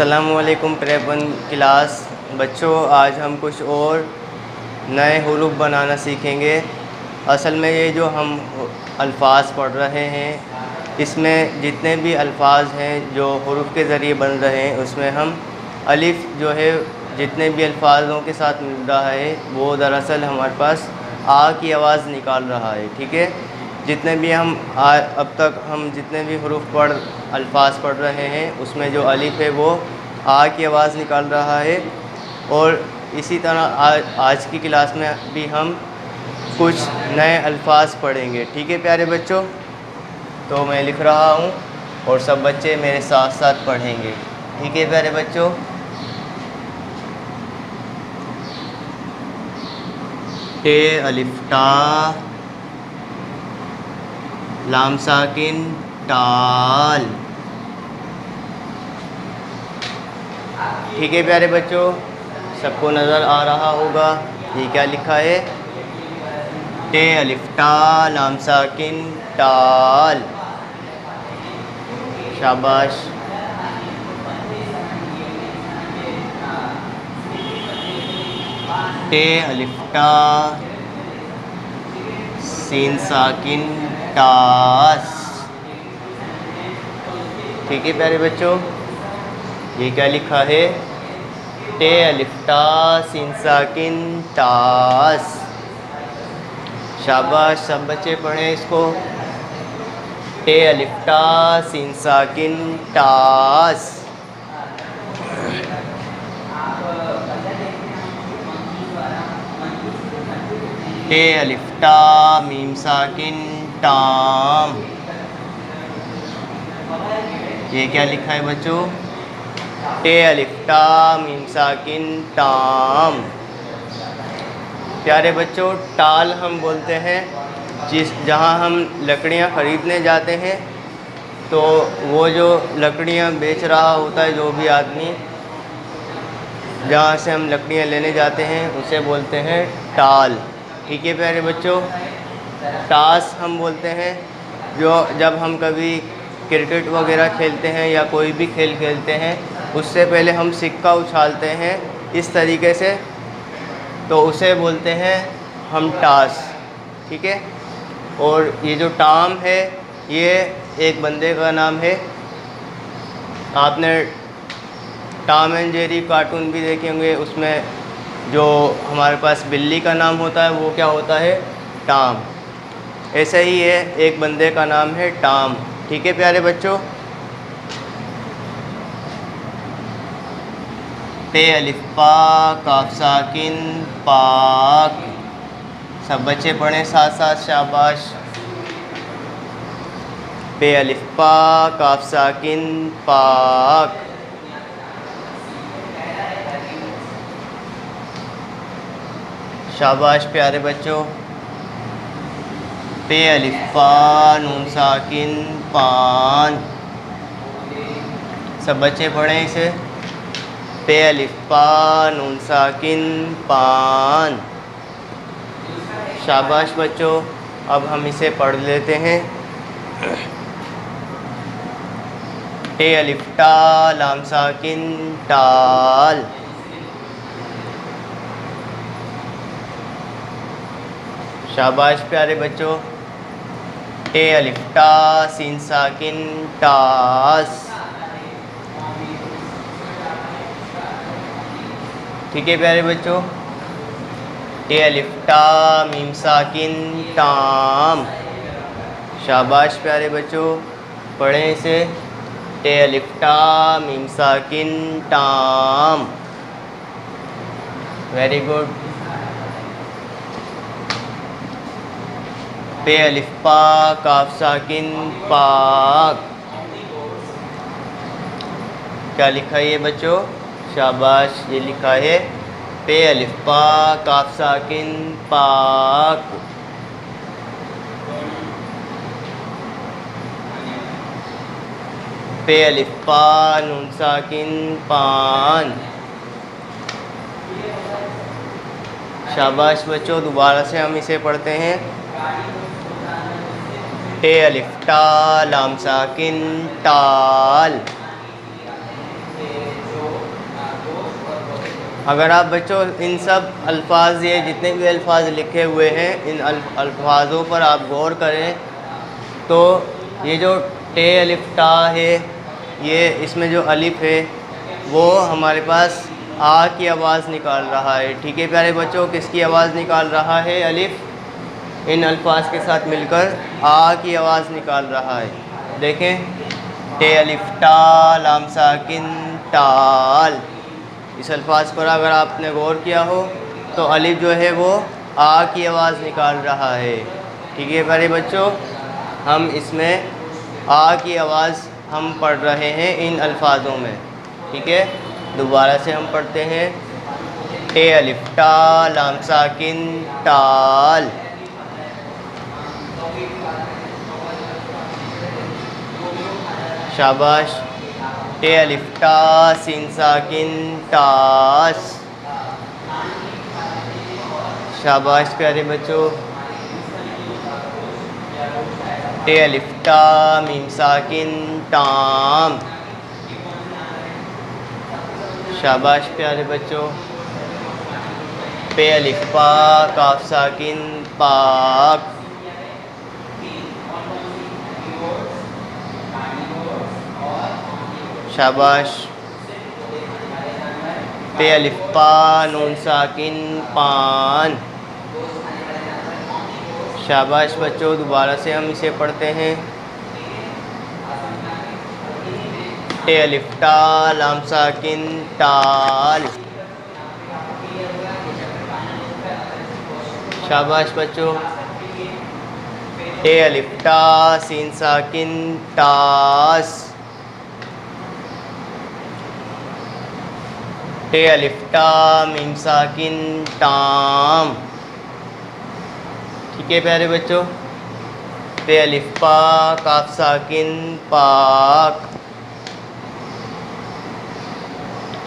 अस्सलामुअलैकुम प्रेपन क्लास बच्चों, आज हम कुछ और नए हुरूफ बनाना सीखेंगे। असल में ये जो हम अल्फाज पढ़ रहे हैं, इसमें जितने भी अल्फाज हैं जो हुरूफ के ज़रिए बन रहे हैं, उसमें हम अलिफ़ जो है जितने भी अल्फाजों के साथ मिल रहा है वो दरअसल हमारे पास आ की आवाज़ निकाल रहा है। ठीक है, जितने भी हम अब तक हम जितने भी हुरूफ अल्फाज पढ़ रहे हैं उसमें जो अलिफ़ है वो आ की आवाज़ निकाल रहा है। और इसी तरह आज की क्लास में भी हम कुछ नए अल्फाज पढ़ेंगे। ठीक है प्यारे बच्चों, तो मैं लिख रहा हूँ और सब बच्चे मेरे साथ साथ पढ़ेंगे। ठीक है प्यारे बच्चों, टे अलिफ टा, लाम साकिन टाल। ठीक है प्यारे बच्चों, सबको नज़र आ रहा होगा ये क्या लिखा है। टे अलिफ टा, लाम साकिन टाल। शाबाश। टे अलिफ टा, सीन साकिन टास। ठीक है प्यारे बच्चों, ये क्या लिखा है। टे अलिफ टा, सीन साकिन टास। शाबाश, सब बच्चे पढ़ें इसको। टे अलिफ टा, सीन साकिन टास। टे अलिफ टा, मीम साकिन टाम। ये क्या लिखा है बच्चों। टे अलिफ टा, मीम साकिन टाम। प्यारे बच्चों, टाल हम बोलते हैं जहाँ हम लकड़ियाँ ख़रीदने जाते हैं, तो वो जो लकड़ियाँ बेच रहा होता है जो भी आदमी, जहाँ से हम लकड़ियाँ लेने जाते हैं उसे बोलते हैं टाल। ठीक है प्यारे बच्चों, टास हम बोलते हैं जो जब हम कभी क्रिकेट वगैरह खेलते हैं या कोई भी खेल खेलते हैं, उससे पहले हम सिक्का उछालते हैं इस तरीके से, तो उसे बोलते हैं हम टास। ठीक है, और ये जो टाम है ये एक बंदे का नाम है। आपने टॉम एंड जेरी कार्टून भी देखे होंगे, उसमें जो हमारे पास बिल्ली का नाम होता है वो क्या होता है, टॉम। ऐसे ही है, एक बंदे का नाम है टॉम। ठीक है प्यारे बच्चों, पे अलिफ पा, काफ साकिन पाक। सब बच्चे पढ़ें साथ साथ, शाबाश। पे अलिफ पा, काफ साकिन पाक। शाबाश प्यारे बच्चों। पे अलिफ पा, नून साकिन पान। सब बच्चे पढ़ें इसे। पे अलिफ पा, नून साकिन पान। शाबाश बच्चों, अब हम इसे पढ़ लेते हैं। टे अलिफ टा, लाम साकिन टाल। शाबाश प्यारे बच्चों। टे अलिफ टा, सीन साकिन टास। ठीक है प्यारे बच्चों, टे अलिफ टा, मीम साकिन टाम। शाबाश प्यारे बच्चों, पढ़ें इसे। टे अलिफ टा, मीम साकिन टाम। Very good. पे अलिफ पा, काफ साकिन पाक। क्या लिखा है ये बच्चों, शाबाश, ये लिखा है पे अलिफ पा, काफ साकिन पाक। पे अलिफ पा, नून साकिन पान। शाबाश बच्चों, दोबारा से हम इसे पढ़ते हैं। टे अलिफ टा, लाम साकिन टाल। अगर आप बच्चों इन सब अल्फाज, ये जितने भी अल्फाज लिखे हुए हैं, इन अल्फाजों पर आप गौर करें तो ये जो टे अलिफ टा है, ये इसमें जो अलिफ है वो हमारे पास आ की आवाज़ निकाल रहा है। ठीक है प्यारे बच्चों, किसकी आवाज़ निकाल रहा है? अलिफ इन अल्फाज के साथ मिलकर आ की आवाज़ निकाल रहा है। देखें, टे अलिफ टा लाम साकिन टाल, इस अल्फाज पर अगर आपने गौर किया हो तो अलिफ जो है वो आ की आवाज़ निकाल रहा है। ठीक है प्यारे बच्चों, हम इसमें आ की आवाज़ हम पढ़ रहे हैं इन अल्फाजों में। ठीक है, दोबारा से हम पढ़ते हैं। टे अलिफ टा लाम साकिन टाल। शाबाश। टे अलिफ टा सीन साकिन टास। शाबाश प्यारे बच्चों। टे अलिफ टा मीम साकिन टाम। शाबाश प्यारे बच्चों। पे अलिफ पा काफ साकिन पाक। शाबाश। पे अलिफ पा नून साकिन पान। शाबाश बच्चों, दोबारा से हम इसे पढ़ते हैं। टे अलिफ टा लाम साकिन टाल। शाबाश बच्चों। टे अलिफ टा सीन साकिन टास। टे अलिफ टा मीम साकिन टाम। ठीक है प्यारे बच्चों। पे अलिफ पा काफ साकिन पाक।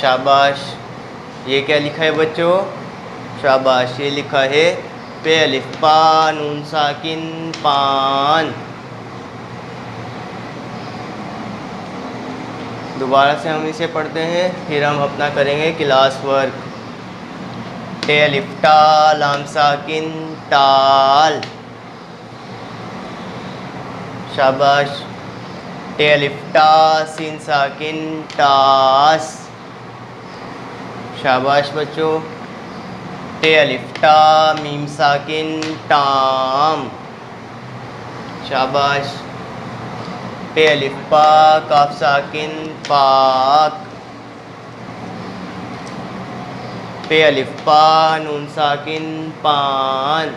शाबाश। ये क्या लिखा है बच्चों? शाबाश, ये लिखा है पे अलिफ पा नून साकिन पान। दोबारा से हम इसे पढ़ते हैं, फिर हम अपना करेंगे क्लास वर्क। टे अलिफ टा लाम साकिन टाल। शाबाश। टे अलिफ टा सीन साकिन टास। शाबाश बच्चों। टे अलिफ टा मीम साकिन टाम। शाबाश। पे अलिफ पा काफ साकिन पाक। पे अलिफ पा नून साकिन पान।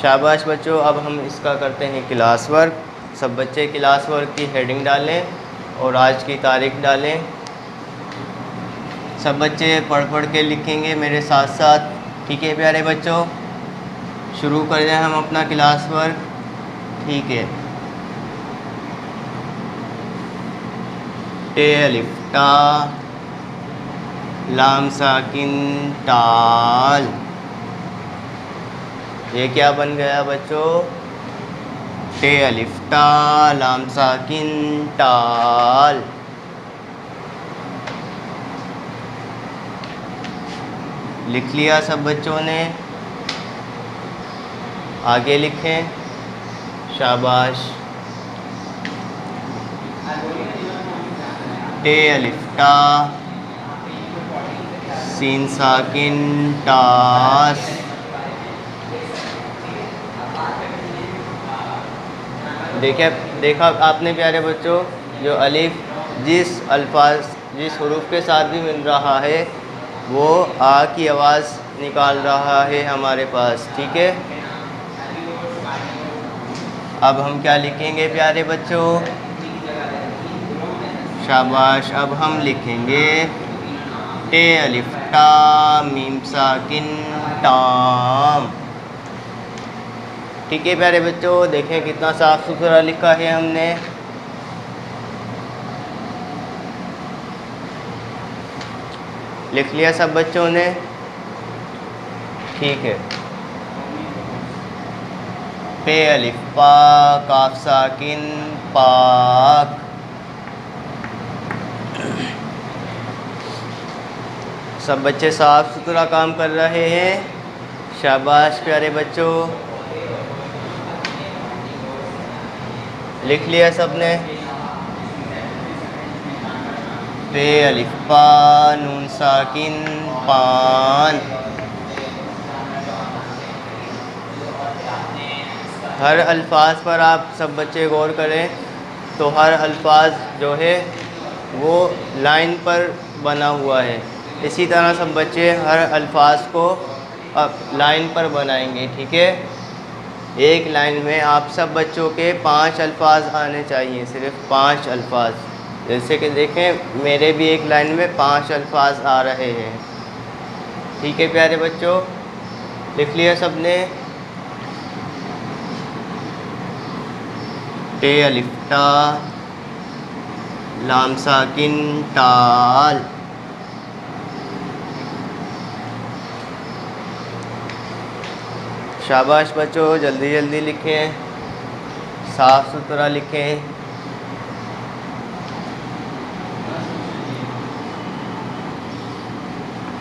शाबाश बच्चों। अब हम इसका करते हैं क्लास वर्क। सब बच्चे क्लास वर्क की हेडिंग डालें और आज की तारीख डालें। सब बच्चे पढ़ पढ़ के लिखेंगे मेरे साथ साथ। ठीक है प्यारे बच्चों, शुरू कर दें हम अपना क्लास वर्क। ठीक है। टे अलिफ टा लाम साकिन टाल। ये क्या बन गया बच्चों? टे अलिफ टा लाम साकिन टाल। लिख लिया सब बच्चों ने? आगे लिखें। शाबाश। टे अलिफ टा सीन साकिन टास। देखा आपने प्यारे बच्चों, जो अलिफ जिस हुरूफ के साथ भी मिल रहा है वो आ की आवाज़ निकाल रहा है हमारे पास। ठीक है, अब हम क्या लिखेंगे प्यारे बच्चों? शाबाश। अब हम लिखेंगे टे अलिफ टा मीम साकिन टाम। ठीक है प्यारे बच्चों, देखें कितना साफ़ सुथरा लिखा है हमने। लिख लिया सब बच्चों ने? ठीक है। पे अलिफ पा काफ साकिन पाक। सब बच्चे साफ़ सुथरा काम कर रहे हैं। शाबाश प्यारे बच्चों, लिख लिया सबने? पे अलिफ पा नून साकिन पान। हर अल्फाज पर आप सब बच्चे गौर करें तो हर अल्फाज जो है वो लाइन पर बना हुआ है। इसी तरह सब बच्चे हर अल्फाज को अब लाइन पर बनाएंगे, ठीक है? एक लाइन में आप सब बच्चों के 5 अल्फाज आने चाहिए, सिर्फ 5 अल्फाज। जैसे कि देखें मेरे भी एक लाइन में 5 अल्फाज आ रहे हैं, ठीक है प्यारे बच्चों? लिख लिया सबने? टे अलिफ टा लाम साकिन टाल। शाबाश बच्चों, जल्दी जल्दी लिखें, साफ़ सुथरा लिखें।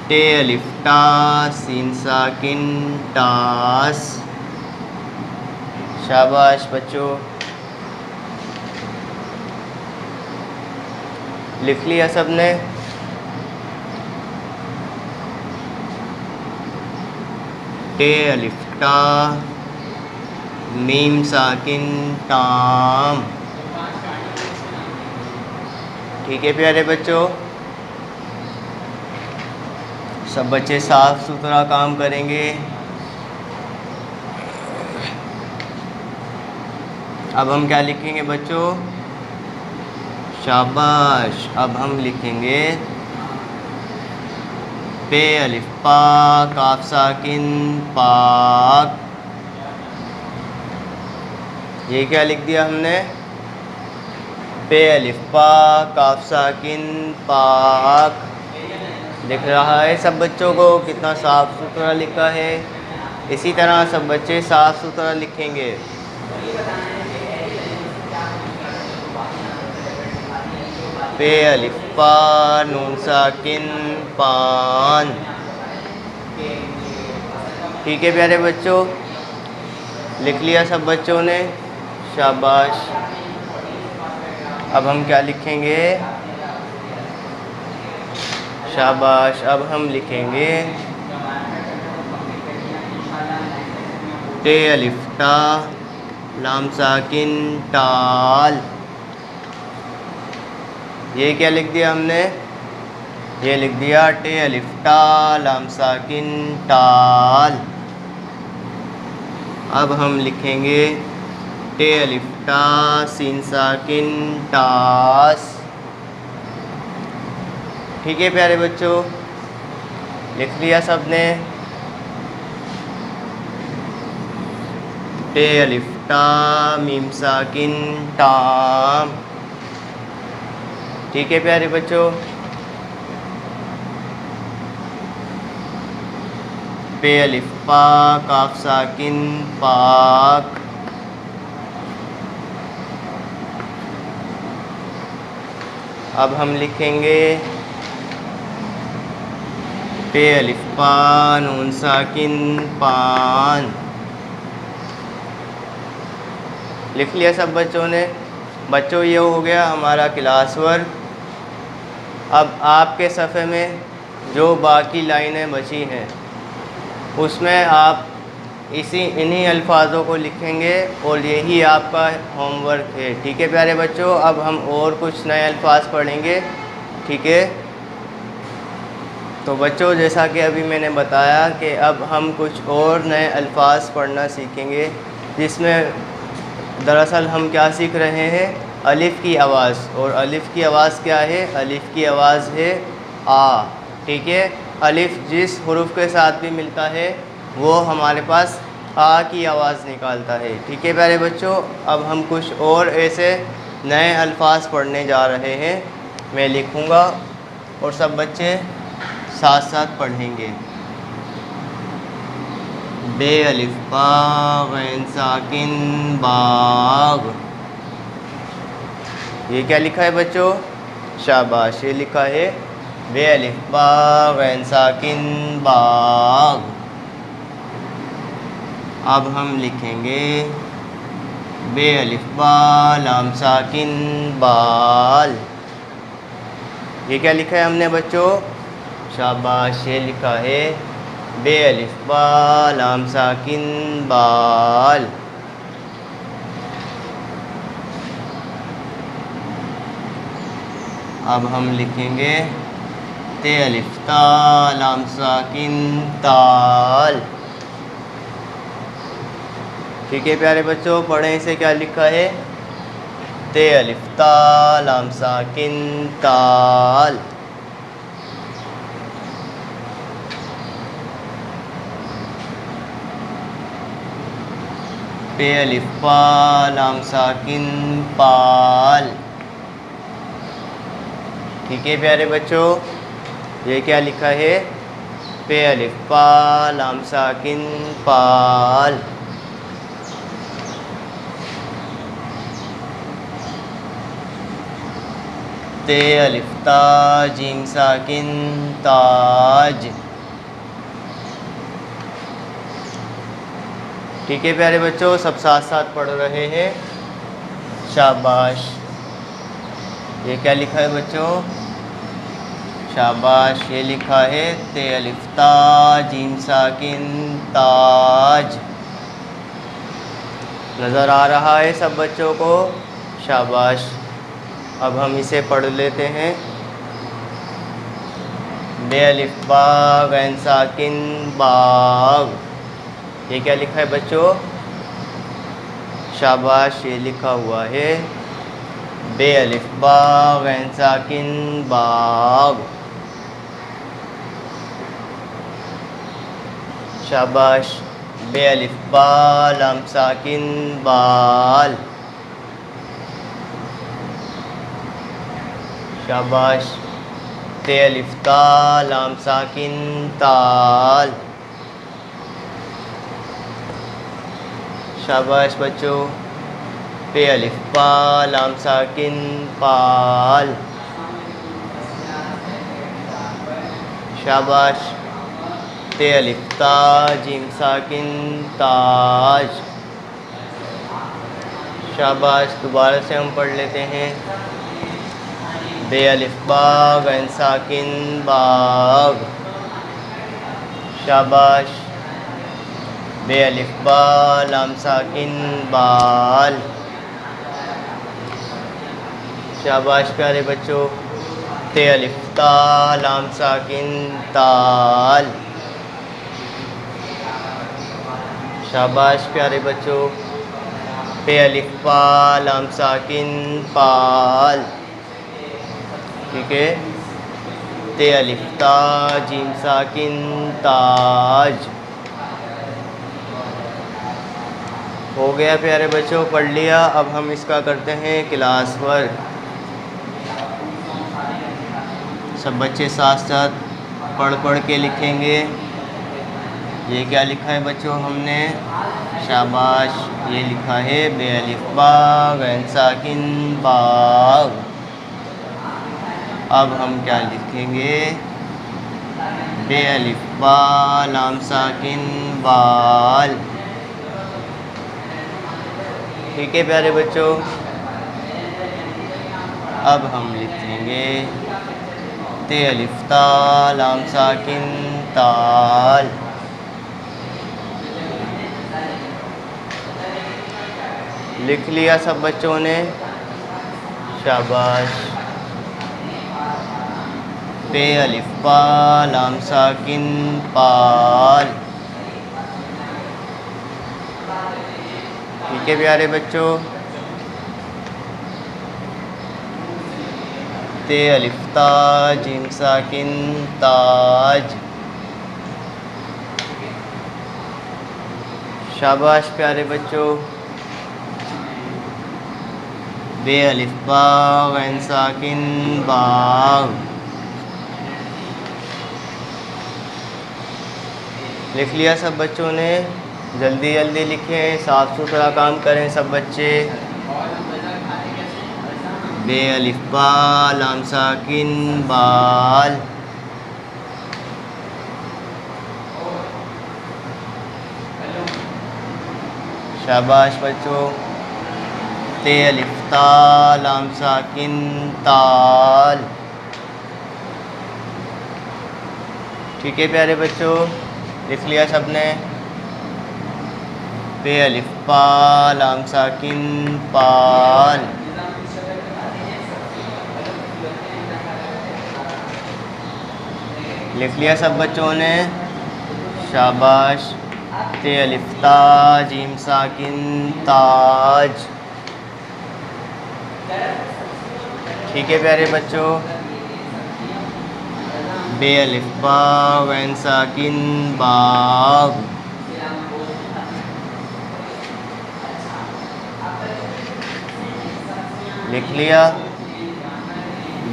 टे अलिफ टा सीन साकिन टास। शाबाश बच्चों, लिख लिया सबने? टे अलिफ टा मीम साकिन टाम। ठीक है प्यारे बच्चों, सब बच्चे साफ़ सुथरा काम करेंगे। अब हम क्या लिखेंगे बच्चों? शाबाश, अब हम लिखेंगे पे अलिफ पा काफ साकिन पाक। ये क्या लिख दिया हमने? पे अलिफ पा काफ साकिन पाक। दिख रहा है सब बच्चों को कितना साफ़ सुथरा लिखा है? इसी तरह सब बच्चे साफ़ सुथरा लिखेंगे। पे अलिफ पा नून साकिन पान। ठीक है प्यारे बच्चों, लिख लिया सब बच्चों ने? शाबाश। अब हम क्या लिखेंगे? शाबाश, अब हम लिखेंगे टे अलिफ टा लाम साकिन टाल। ये क्या लिख दिया हमने? ये लिख दिया टे अलिफ टा लाम साकिन टाल। अब हम लिखेंगे टे अलिफ टा सीन साकिन टास। ठीक है प्यारे बच्चों, लिख लिया सबने? टे अलिफ टा मीम साकिन टाम। ठीक है प्यारे बच्चों, पे अलिफ पा काफ साकिन पाक। अब हम लिखेंगे पे अलिफ पा नून साकिन पान। लिख लिया सब बच्चों ने? बच्चों ये हो गया हमारा क्लास वर्क। अब आपके सफ़े में जो बाकी लाइनें बची हैं उसमें आप इन्हीं अल्फाजों को लिखेंगे और यही आपका होमवर्क है। ठीक है प्यारे बच्चों, अब हम और कुछ नए अल्फाज पढ़ेंगे, ठीक है? तो बच्चों जैसा कि अभी मैंने बताया कि अब हम कुछ और नए अल्फाज पढ़ना सीखेंगे, जिसमें दरअसल हम क्या सीख रहे हैं? अलिफ़ की आवाज़। और अलिफ़ की आवाज़ क्या है? अलिफ़ की आवाज़ है आ, ठीक है? अलिफ़ जिस हुरूफ के साथ भी मिलता है वो हमारे पास आ की आवाज़ निकालता है। ठीक है प्यारे बच्चों, अब हम कुछ और ऐसे नए अल्फाज पढ़ने जा रहे हैं। मैं लिखूँगा और सब बच्चे साथ साथ पढ़ेंगे। बे अलिफ बा गैन साकिन बाग। ये क्या लिखा है बच्चों? शाबाश, ये लिखा है बे अलिफ बा गैन साकिन बाग। अब हम लिखेंगे बे अलिफ बा लाम साकिन बाल। ये क्या लिखा है हमने बच्चों? शाबाश, ये लिखा है बे अलिफ बा लाम साकिन बाल। अब हम लिखेंगे ते अलिफ ता लाम साकिन ताल। ठीक है प्यारे बच्चों, पढ़ें इसे। क्या लिखा है? ते अलिफ ता लाम साकिन ताल। पे अलिफ पा लाम साकिन पाल। ठीक है प्यारे बच्चों, ये क्या लिखा है? पे अलिफ पा लाम साकिन पाल। ते अलिफ ता जीम साकिन ताज। ठीक है प्यारे बच्चों, सब साथ साथ पढ़ रहे हैं। शाबाश। ये क्या लिखा है बच्चों? शाबाश, ये लिखा है ते अलिफ ता जीम साकिन ताज। नज़र आ रहा है सब बच्चों को? शाबाश। अब हम इसे पढ़ लेते हैं। बे अलिफ बा गैन साकिन बाग। ये क्या लिखा है बच्चों? शाबाश, ये लिखा हुआ है बे अलिफ बा गैन साकिन बाग। शाबाश। बे अलिफ बा लाम साकिन बाल। शाबाश। ते अलिफ ता लाम साकिन ताल। शाबाश बच्चों। पे अलिफ पा लाम साकिन पाल। शाबाश। ते अलिफ ता जीम साकिन ताज। शाबाश। दोबारा से हम पढ़ लेते हैं। बे अलिफ बा गैन साकिन बाग। शाबाश। बे अलिफ बा लाम साकिन बाल। शाबाश प्यारे बच्चों। ते अलिफ ता लाम साकिन ताल। शाबाश प्यारे बच्चों। पे अलिफ पा लाम साकिन पाल। ठीक है। ते अलिफ ता जीम साकिन ताज। हो गया प्यारे बच्चों, पढ़ लिया। अब हम इसका करते हैं क्लास वर्क। सब बच्चे साथ साथ पढ़ के लिखेंगे। ये क्या लिखा है बच्चों हमने? शाबाश, ये लिखा है बे अलिफ बा गैन साकिन बाग। अब हम क्या लिखेंगे? बे अलिफ बा लाम साकिन बाल। ठीक है प्यारे बच्चों, अब हम लिखेंगे ते अलिफ ता लाम साकिन ताल। लिख लिया सब बच्चों ने? शाबाश। पे अलिफ पा लाम साकिन पाल। ठीक है प्यारे बच्चों, ते अलिफ ता जीम साकिन ताज। शाबाश प्यारे बच्चों। बे अलिफ बा गैन साकिन बाग। लिख लिया सब बच्चों ने? जल्दी जल्दी लिखें, साफ़ सुथरा काम करें सब बच्चे। बे अलिफ बा लाम साकिन बाल। शाबाश बच्चों। ते अलिफ ता लाम साकिन ताल। ठीक है प्यारे बच्चों, लिख लिया सबने? पे अलिफ पा लाम साकिन पाल। लिख लिया सब बच्चों ने? शाबाश। ते अलिफ ता जीम साकिन ताज। ठीक है प्यारे बच्चों। बे अलिफ बा वैन साकिन बाग। लिख लिया?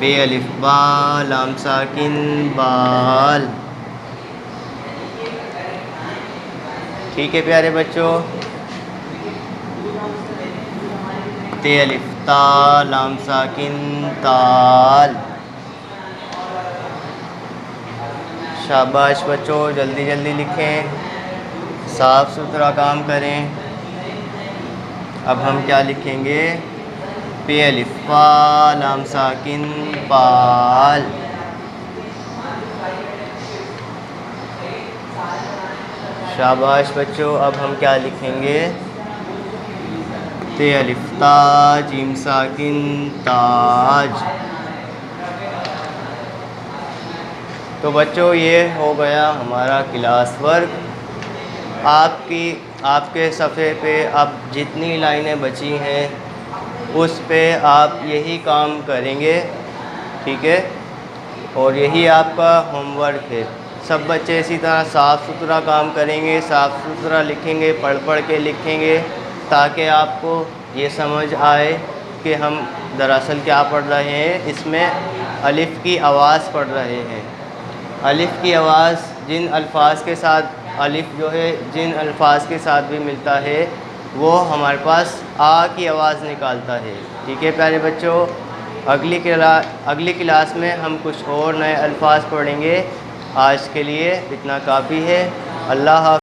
बे अलिफ बा लाम साकिन बाल। ठीक है प्यारे बच्चों। ते अलिफ ता लाम साकिन ताल। शाबाश बच्चों, जल्दी जल्दी लिखें, साफ़ सुथरा काम करें। अब हम क्या लिखेंगे? पे अलिफ पा लाम साकिन पाल। शाबाश बच्चों, अब हम क्या लिखेंगे? ते अलिफ ता जीम साकिन ताज। तो बच्चों ये हो गया हमारा क्लास वर्क। आपके सफ़े पे अब जितनी लाइनें बची हैं उस पे आप यही काम करेंगे, ठीक है? और यही आपका होमवर्क है। सब बच्चे इसी तरह साफ़ सुथरा काम करेंगे, साफ़ सुथरा लिखेंगे, पढ़ पढ़ के लिखेंगे, ताकि आपको ये समझ आए कि हम दरअसल क्या पढ़ रहे हैं। इसमें अलिफ़ की आवाज़ पढ़ रहे हैं। अलिफ़ की आवाज़ जिन अल्फाज के साथ, अलिफ़ जो है जिन अल्फाज के साथ भी मिलता है वो हमारे पास आ की आवाज़ निकालता है। ठीक है प्यारे बच्चों, अगली क्लास में हम कुछ और नए अल्फाज पढ़ेंगे। आज के लिए इतना काफ़ी है। अल्लाह हाफ़िज़।